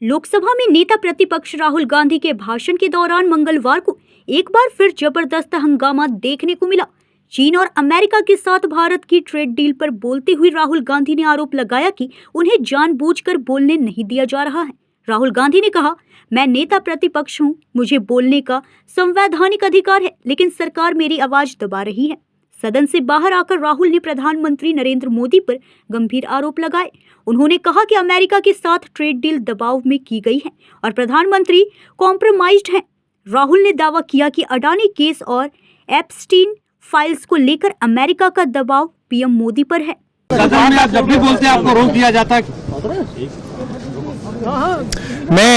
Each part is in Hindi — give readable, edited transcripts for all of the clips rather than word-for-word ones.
लोकसभा में नेता प्रतिपक्ष राहुल गांधी के भाषण के दौरान मंगलवार को एक बार फिर जबरदस्त हंगामा देखने को मिला। चीन और अमेरिका के साथ भारत की ट्रेड डील पर बोलते हुए राहुल गांधी ने आरोप लगाया कि उन्हें जानबूझकर बोलने नहीं दिया जा रहा है। राहुल गांधी ने कहा, मैं नेता प्रतिपक्ष हूं, मुझे बोलने का संवैधानिक अधिकार है, लेकिन सरकार मेरी आवाज दबा रही है। सदन से बाहर आकर राहुल ने प्रधानमंत्री नरेंद्र मोदी पर गंभीर आरोप लगाए। उन्होंने कहा कि अमेरिका के साथ ट्रेड डील दबाव में की गई है और प्रधानमंत्री कॉम्प्रोमाइज्ड हैं। राहुल ने दावा किया कि अडानी केस और एप्स्टीन फाइल्स को लेकर अमेरिका का दबाव पीएम मोदी पर है। सदन में आप जब भी बोलते हैं आपको रोक दिया जाता है। मैं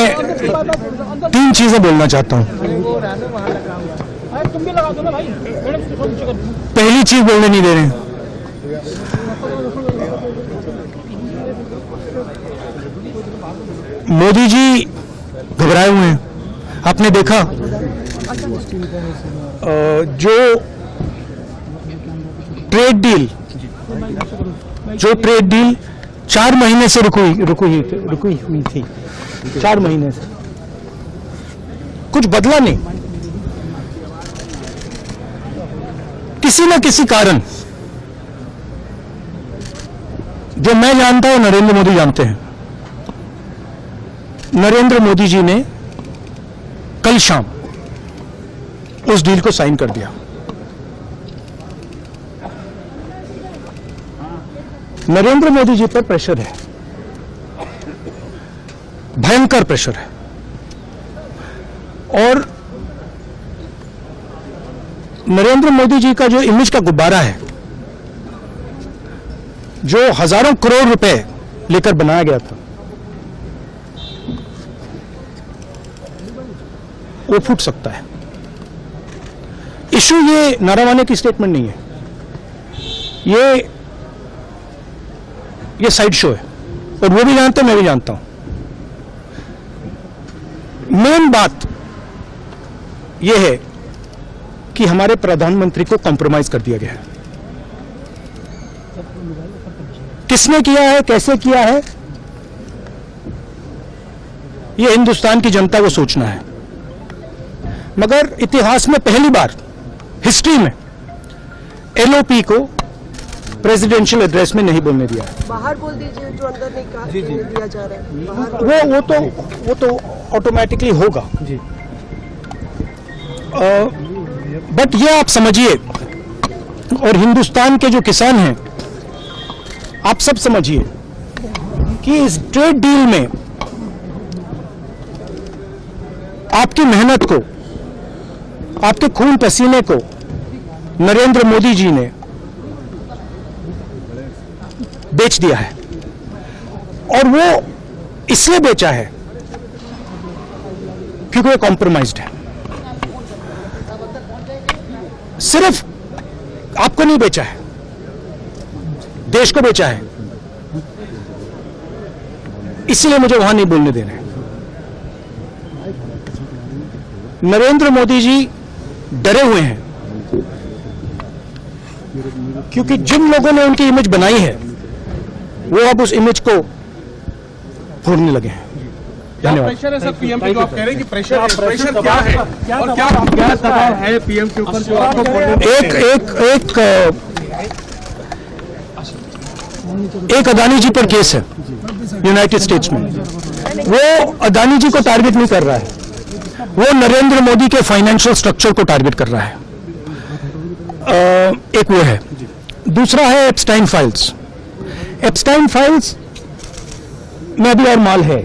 3 चीजें बोलना चाहता हूं। पहली चीज बोलने नहीं दे रहे हैं। मोदी जी घबराए हुए हैं। आपने देखा जो ट्रेड डील 4 महीने से रुकी हुई थी 4 महीने से कुछ बदला नहीं। किसी न किसी कारण, जो मैं जानता हूं नरेंद्र मोदी जानते हैं, नरेंद्र मोदी जी ने कल शाम उस डील को साइन कर दिया। नरेंद्र मोदी जी पर प्रेशर है, भयंकर प्रेशर है, और नरेंद्र मोदी जी का जो इमेज का गुब्बारा है, जो हजारों करोड़ रुपए लेकर बनाया गया था, वो फूट सकता है। इशू ये नारावाने की स्टेटमेंट नहीं है, ये साइड शो है, और वो भी जानते हैं, मैं भी जानता हूं। मेन बात यह है कि हमारे प्रधानमंत्री को कॉम्प्रोमाइज कर दिया गया है। किसने किया है, कैसे किया है, यह हिंदुस्तान की जनता को सोचना है। मगर इतिहास में पहली बार हिस्ट्री में एलओपी को प्रेसिडेंशियल एड्रेस में नहीं बोलने दिया है। बाहर बोल दीजिए, जो अंदर नहीं कहा दिया जा रहा है। वो तो ऑटोमेटिकली होगा जी। बट ये आप समझिए, और हिंदुस्तान के जो किसान हैं, आप सब समझिए कि इस ट्रेड डील में आपकी मेहनत को, आपके खून पसीने को नरेंद्र मोदी जी ने बेच दिया है। और वो इसलिए बेचा है क्योंकि वो कॉम्प्रोमाइज्ड है। सिर्फ आपको नहीं बेचा है, देश को बेचा है। इसलिए मुझे वहां नहीं बोलने दे रहे हैं। नरेंद्र मोदी जी डरे हुए हैं क्योंकि जिन लोगों ने उनकी इमेज बनाई है, वो अब उस इमेज को फोड़ने लगे हैं। धन्यवाद। प्रेशर है सर पीएम पे, जो आप कह रहे हैं कि प्रेशर क्या है और क्या दबाव है पीएम के ऊपर जो आपको एक अदानी जी पर केस है यूनाइटेड स्टेट्स में। वो अदानी जी को टारगेट नहीं कर रहा है, वो नरेंद्र मोदी के फाइनेंशियल स्ट्रक्चर को टारगेट कर रहा है। एक वो है। दूसरा है एप्स्टाइन फाइल्स। एप्स्टाइन फाइल्स में अभी और माल है,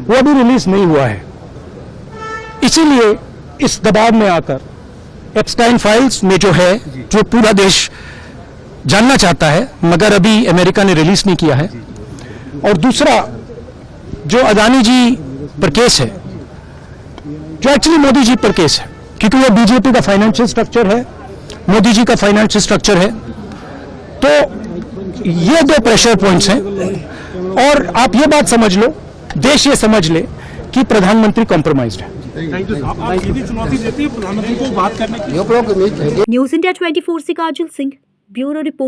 वो अभी रिलीज नहीं हुआ है। इसीलिए इस दबाव में आकर एप्स्टाइन फाइल्स में जो है, जो पूरा देश जानना चाहता है, मगर अभी अमेरिका ने रिलीज नहीं किया है। और दूसरा जो अदानी जी पर केस है, जो एक्चुअली मोदी जी पर केस है, क्योंकि वो बीजेपी का फाइनेंशियल स्ट्रक्चर है, मोदी जी का फाइनेंशियल स्ट्रक्चर है। तो ये 2 प्रेशर पॉइंट्स हैं। और आप ये बात समझ लो, देश ये समझ ले कि प्रधानमंत्री कॉम्प्रोमाइज्ड है। चुनौती देती है प्रधानमंत्री को बात करने की। न्यूज़ इंडिया 24 से काजल सिंह, ब्यूरो रिपोर्ट।